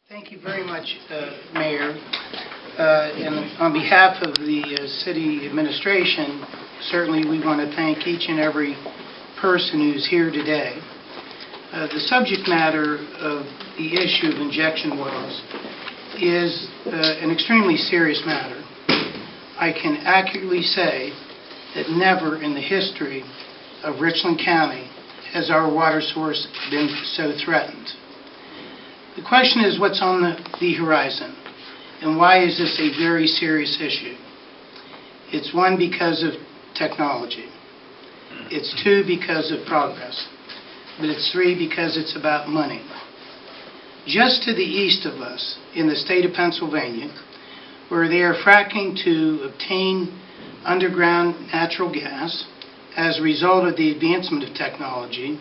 Thank you very much, Mayor. And on behalf of the city administration, certainly we want to thank each and every person who's here today. The subject matter of the issue of injection wells is an extremely serious matter. I can accurately say that never in the history of Richland County has our water source been so threatened. The question is what's on the horizon, and why is this a very serious issue? It's one, because of technology. It's two, because of progress. But it's three, because it's about money. Just to the east of us, in the state of Pennsylvania, where they are fracking to obtain underground natural gas as a result of the advancement of technology,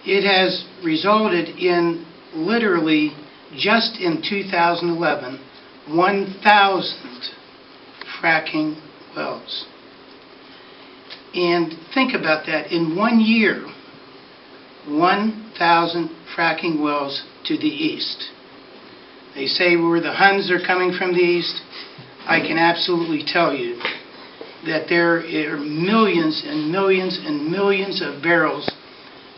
it has resulted in literally, just in 2011, 1,000 fracking wells. And think about that. In 1 year, 1,000 fracking wells to the east. They say where the Huns are coming from the east. I can absolutely tell you that there are millions and millions and millions of barrels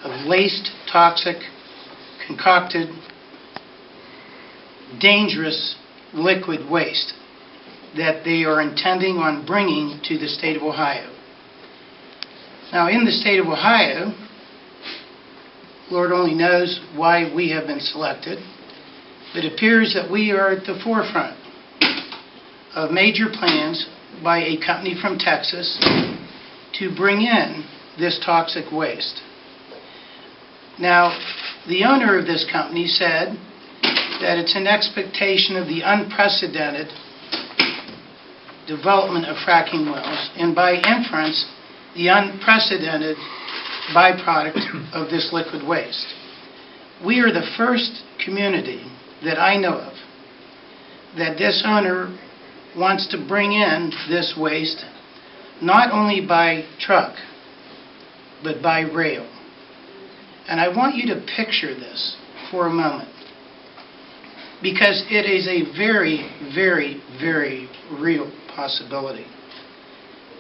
of laced, toxic, concocted, dangerous liquid waste that they are intending on bringing to the state of Ohio. Now, in the state of Ohio, Lord only knows why we have been selected, but it appears that we are at the forefront of major plans by a company from Texas to bring in this toxic waste. Now, the owner of this company said that it's an expectation of the unprecedented development of fracking wells, and by inference, the unprecedented byproduct of this liquid waste. We are the first community that I know of that this owner wants to bring in this waste not only by truck, but by rail. And I want you to picture this for a moment, because it is a very, very, very real possibility.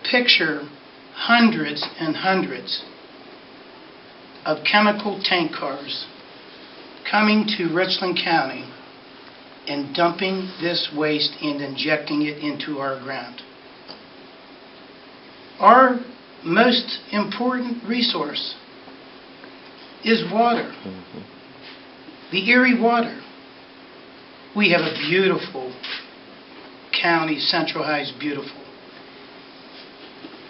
Picture hundreds and hundreds of chemical tank cars coming to Richland County and dumping this waste and injecting it into our ground. Our most important resource is water. The Erie water. We have a beautiful county. Central High is beautiful.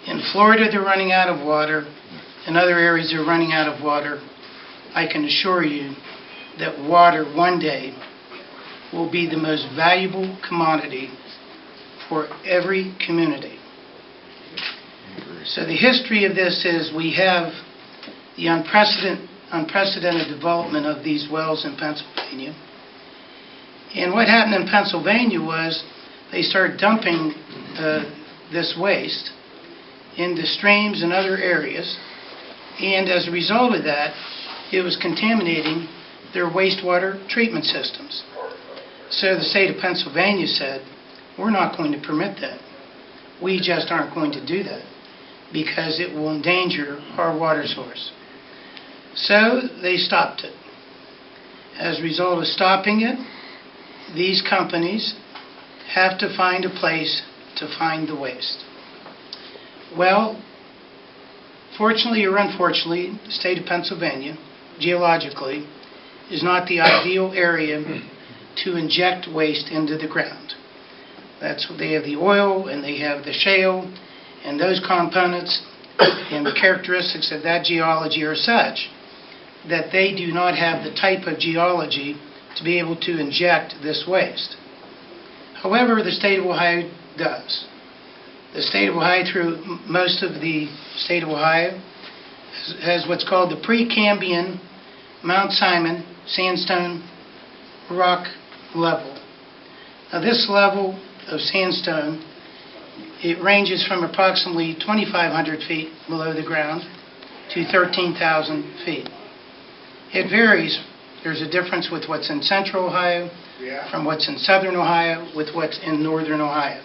In Florida, they're running out of water. In other areas, they're running out of water. I can assure you that water one day will be the most valuable commodity for every community. So the history of this is we have the unprecedented development of these wells in Pennsylvania. And what happened in Pennsylvania was they started dumping this waste into streams and other areas, and as a result of that, it was contaminating their wastewater treatment systems. So the state of Pennsylvania said, we're not going to permit that. We just aren't going to do that because it will endanger our water source. So they stopped it. As a result of stopping it, these companies have to find a place to find the waste. Well, fortunately or unfortunately, the state of Pennsylvania, geologically, is not the ideal area to inject waste into the ground. That's what they have, the oil and they have the shale, and those components and the characteristics of that geology are such that they do not have the type of geology to be able to inject this waste. However, the state of Ohio does. The state of Ohio, through most of the state of Ohio, has what's called the Precambrian Mount Simon sandstone rock level. Now this level of sandstone, it ranges from approximately 2,500 feet below the ground to 13,000 feet. It varies There's a difference with what's in central Ohio, from what's in southern Ohio, with what's in northern Ohio.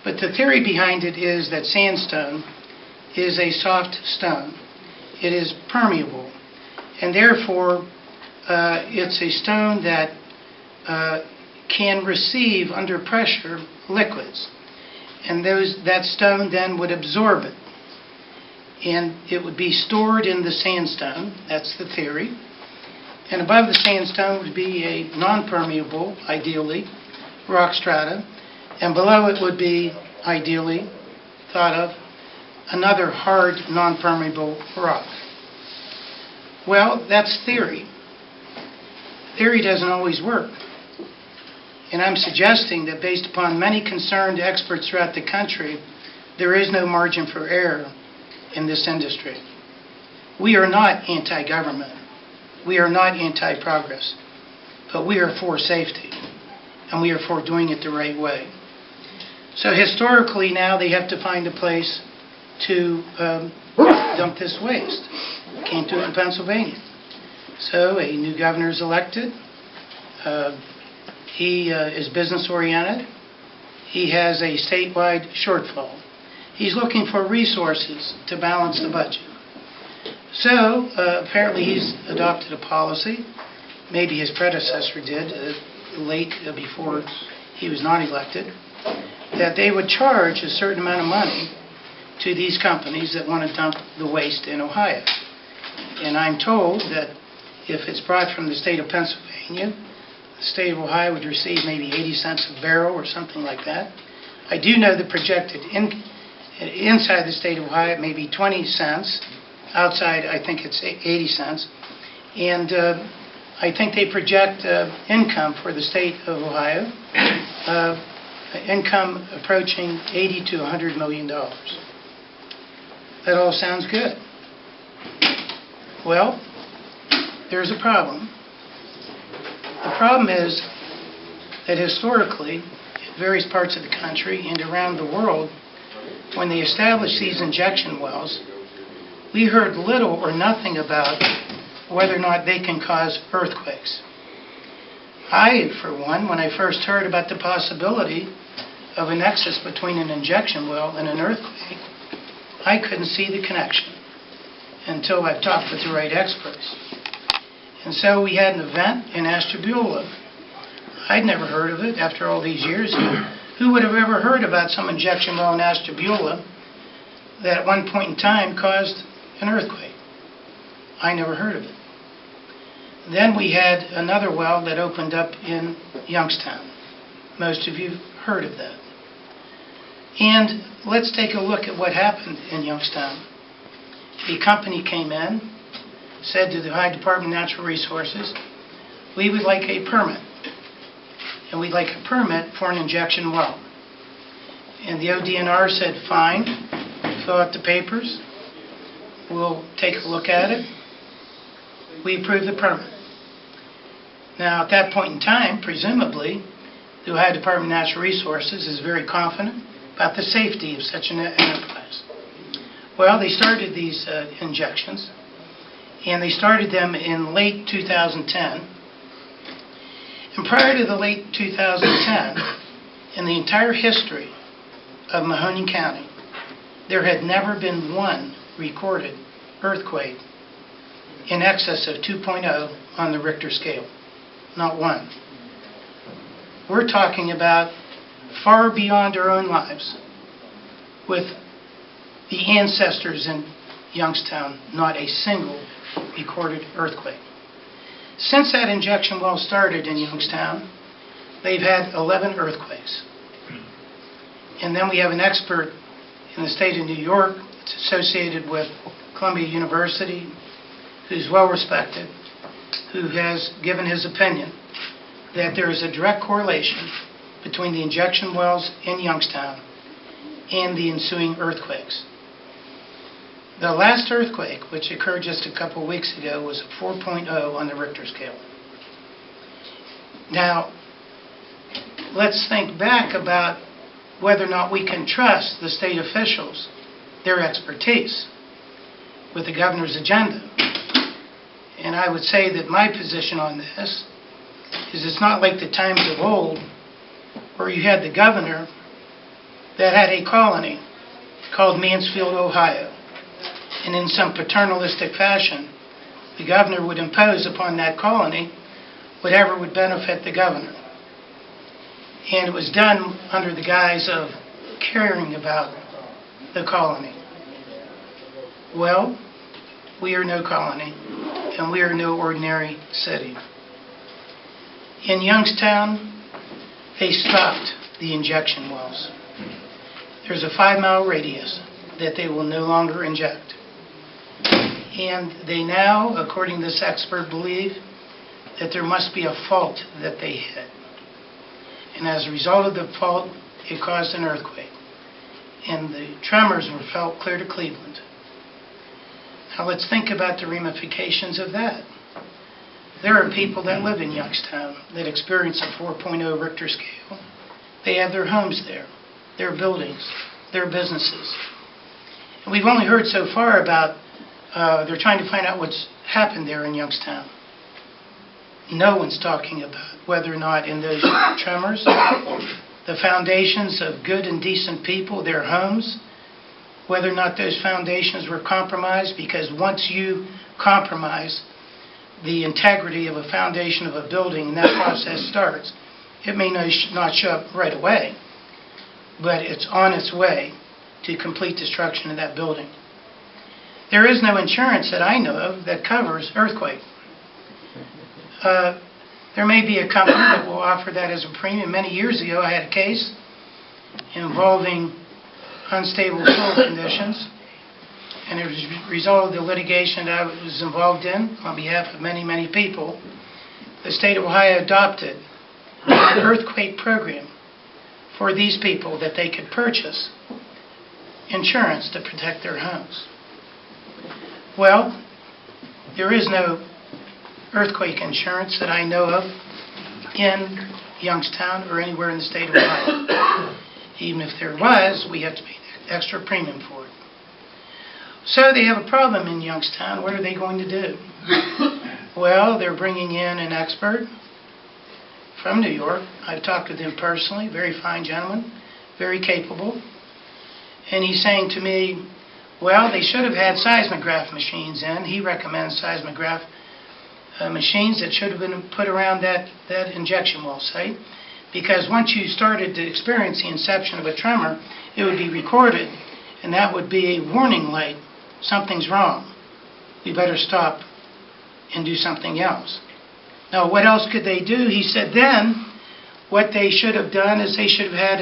But the theory behind it is that sandstone is a soft stone. It is permeable, and therefore it's a stone that can receive under pressure liquids, and that stone then would absorb it, and it would be stored in the sandstone. That's the theory. And above the sandstone would be a non-permeable, ideally, rock strata, and below it would be, ideally, thought of, another hard, non-permeable rock. Well, that's theory. Theory doesn't always work. And I'm suggesting that based upon many concerned experts throughout the country, there is no margin for error in this industry. We are not anti-government. We are not anti-progress. But we are for safety. And we are for doing it the right way. So historically now they have to find a place to dump this waste. Can't do it in Pennsylvania. So a new governor is elected. He is business-oriented. He has a statewide shortfall. He's looking for resources to balance the budget. So apparently he's adopted a policy, maybe his predecessor did, late before he was not elected, that they would charge a certain amount of money to these companies that want to dump the waste in Ohio. And I'm told that if it's brought from the state of Pennsylvania, the state of Ohio would receive maybe 80 cents a barrel or something like that. I do know the projected inside the state of Ohio it may be 20 cents. Outside, I think it's 80 cents. And I think they project income for the state of Ohio, income approaching $80 to $100 million. That all sounds good. Well, there's a problem. The problem is that historically, in various parts of the country and around the world, when they established these injection wells, we heard little or nothing about whether or not they can cause earthquakes. I, for one, when I first heard about the possibility of a nexus between an injection well and an earthquake, I couldn't see the connection until I talked with the right experts. And so we had an event in Ashtabula. I'd never heard of it after all these years. Who would have ever heard about some injection well in Ashtabula that at one point in time caused an earthquake? I never heard of it. Then we had another well that opened up in Youngstown. Most of you heard of that. And let's take a look at what happened in Youngstown. The company came in, said to the Ohio Department of Natural Resources, we would like a permit. And we'd like a permit for an injection well. And the ODNR said, fine, fill out the papers. We'll take a look at it. We approve the permit. Now, at that point in time, presumably, the Ohio Department of Natural Resources is very confident about the safety of such an enterprise. Well, they started these injections, and they started them in late 2010. And prior to the late 2010, in the entire history of Mahoning County, there had never been one recorded earthquake in excess of 2.0 on the Richter scale. Not one. We're talking about far beyond our own lives with the ancestors in Youngstown, not a single recorded earthquake. Since that injection well started in Youngstown, they've had 11 earthquakes. And then we have an expert in the state of New York that's associated with Columbia University, who's well respected, who has given his opinion that there is a direct correlation between the injection wells in Youngstown and the ensuing earthquakes. The last earthquake, which occurred just a couple weeks ago, was a 4.0 on the Richter scale. Now, let's think back about whether or not we can trust the state officials, their expertise, with the governor's agenda. And I would say that my position on this is it's not like the times of old where you had the governor that had a colony called Mansfield, Ohio. And in some paternalistic fashion, the governor would impose upon that colony whatever would benefit the governor. And it was done under the guise of caring about the colony. Well, we are no colony, and we are no ordinary city. In Youngstown, they stopped the injection wells. There's a 5-mile radius that they will no longer inject. And they now, according to this expert, believe that there must be a fault that they hit. And as a result of the fault, it caused an earthquake. And the tremors were felt clear to Cleveland. Now let's think about the ramifications of that. There are people that live in Youngstown that experience a 4.0 Richter scale. They have their homes there, their buildings, their businesses. And we've only heard so far about they're trying to find out what's happened there in Youngstown. No one's talking about whether or not in those tremors, the foundations of good and decent people, their homes, whether or not those foundations were compromised, because once you compromise the integrity of a foundation of a building and that process starts, it may not show up right away, but it's on its way to complete destruction of that building. There is no insurance that I know of that covers earthquake. There may be a company that will offer that as a premium. Many years ago, I had a case involving unstable soil conditions, and as a result of the litigation that I was involved in on behalf of many, many people, the state of Ohio adopted an earthquake program for these people that they could purchase insurance to protect their homes. Well, there is no earthquake insurance that I know of in Youngstown or anywhere in the state of Ohio. Even if there was, we have to pay an extra premium for it. So they have a problem in Youngstown. What are they going to do? Well, they're bringing in an expert from New York. I've talked with him personally, very fine gentleman, very capable. And he's saying to me, well, they should have had seismograph machines in. He recommends seismograph machines that should have been put around that injection well site, because once you started to experience the inception of a tremor, it would be recorded, and that would be a warning light. Something's wrong. We better stop and do something else. Now, what else could they do? He said then what they should have done is they should have had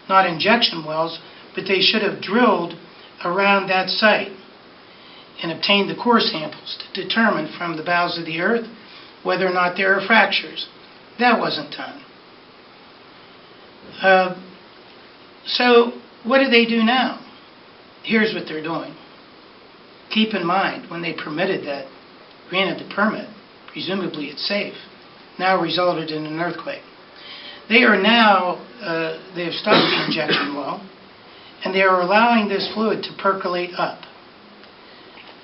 not injection wells, but they should have drilled around that site and obtained the core samples to determine from the bowels of the earth whether or not there are fractures. That wasn't done. So what do they do now? Here's what they're doing. Keep in mind, when they permitted that, granted the permit, presumably it's safe, now resulted in an earthquake. They are now, they have stopped the injection well, and they are allowing this fluid to percolate up.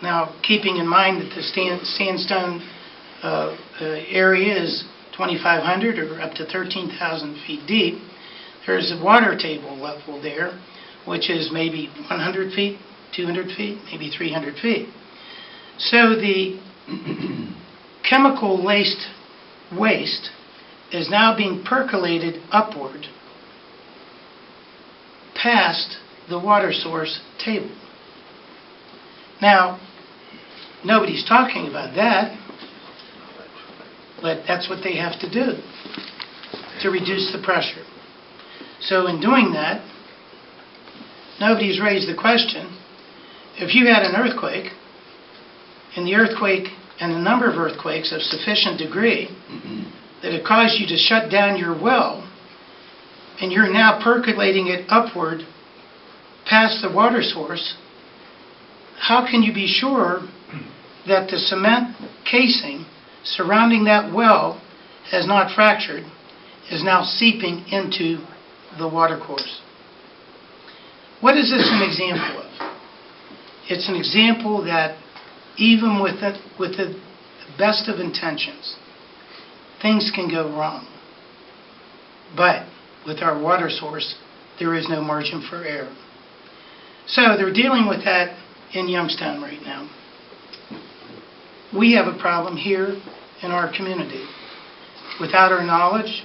Now, keeping in mind that the sandstone area is 2,500 or up to 13,000 feet deep, there's a water table level there, which is maybe 100 feet, 200 feet, maybe 300 feet. So the chemical-laced waste is now being percolated upward past the water source table. Now, nobody's talking about that, but that's what they have to do to reduce the pressure. So in doing that, nobody's raised the question, if you had an earthquake, and the earthquake and a number of earthquakes of sufficient degree that it caused you to shut down your well, and you're now percolating it upward past the water source, how can you be sure that the cement casing surrounding that well has not fractured, is now seeping into the water course? What is this an example of? It's an example that even with the best of intentions, things can go wrong. But with our water source, there is no margin for error. So they're dealing with that in Youngstown right now. We have a problem here in our community. Without our knowledge,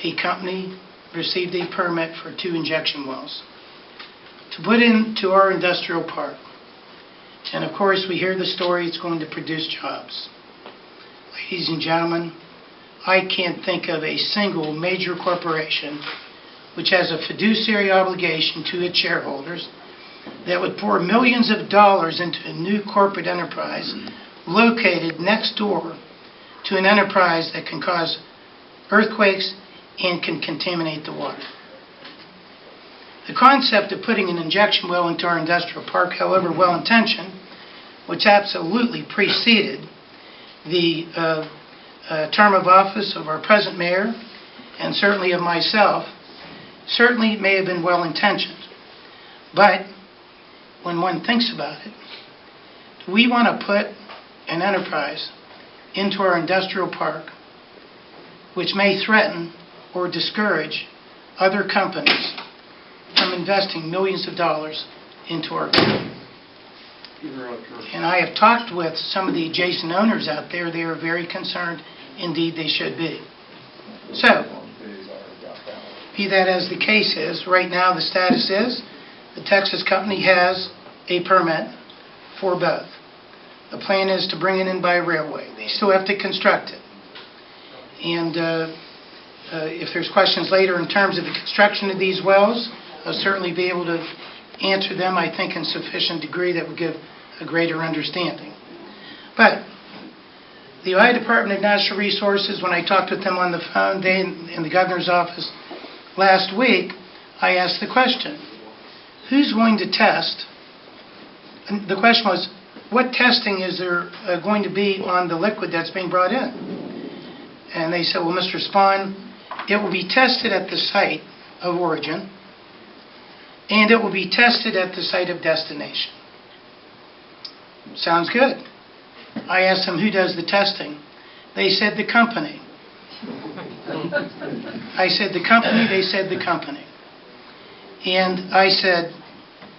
a company received a permit for 2 injection wells to put into our industrial park. And of course, we hear the story, it's going to produce jobs. Ladies and gentlemen, I can't think of a single major corporation which has a fiduciary obligation to its shareholders that would pour millions of dollars into a new corporate enterprise located next door to an enterprise that can cause earthquakes and can contaminate the water. The concept of putting an injection well into our industrial park, however well-intentioned, which absolutely preceded the term of office of our present mayor and certainly of myself, certainly may have been well-intentioned. But when one thinks about it, we want to put an enterprise into our industrial park which may threaten or discourage other companies from investing millions of dollars into our community. And I have talked with some of the adjacent owners out there. They are very concerned. Indeed, they should be. So, be that as the case is, right now the status is the Texas company has a permit for both. The plan is to bring it in by railway. They still have to construct it. And if there's questions later in terms of the construction of these wells, I'll certainly be able to answer them, I think, in sufficient degree that would give a greater understanding. But the Ohio Department of Natural Resources, when I talked with them on the phone, they in the governor's office last week, I asked the question, who's going to test? And the question was, what testing is there going to be on the liquid that's being brought in? And they said, well, Mr. Spohn, it will be tested at the site of origin, and it will be tested at the site of destination. Sounds good. I asked them, who does the testing? They said, the company. I said, the company? They said, the company. And I said,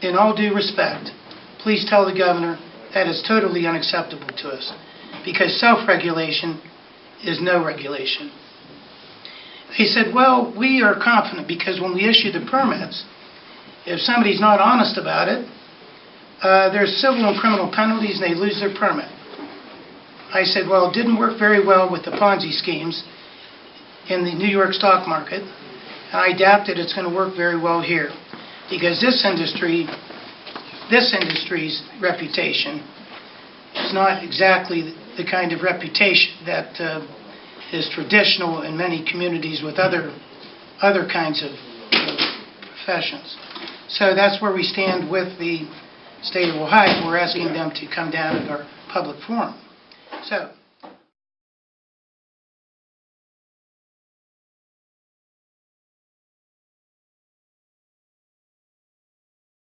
in all due respect, please tell the governor that is totally unacceptable to us, because self-regulation is no regulation. They said, well, we are confident because when we issue the permits, if somebody's not honest about it, there's civil and criminal penalties and they lose their permit. I said, well, it didn't work very well with the Ponzi schemes in the New York stock market, and I doubt that it's going to work very well here, because this industry's reputation is not exactly the kind of reputation that is traditional in many communities with other kinds of professions. So that's where we stand with the state of Ohio. We're asking them to come down at our public forum. So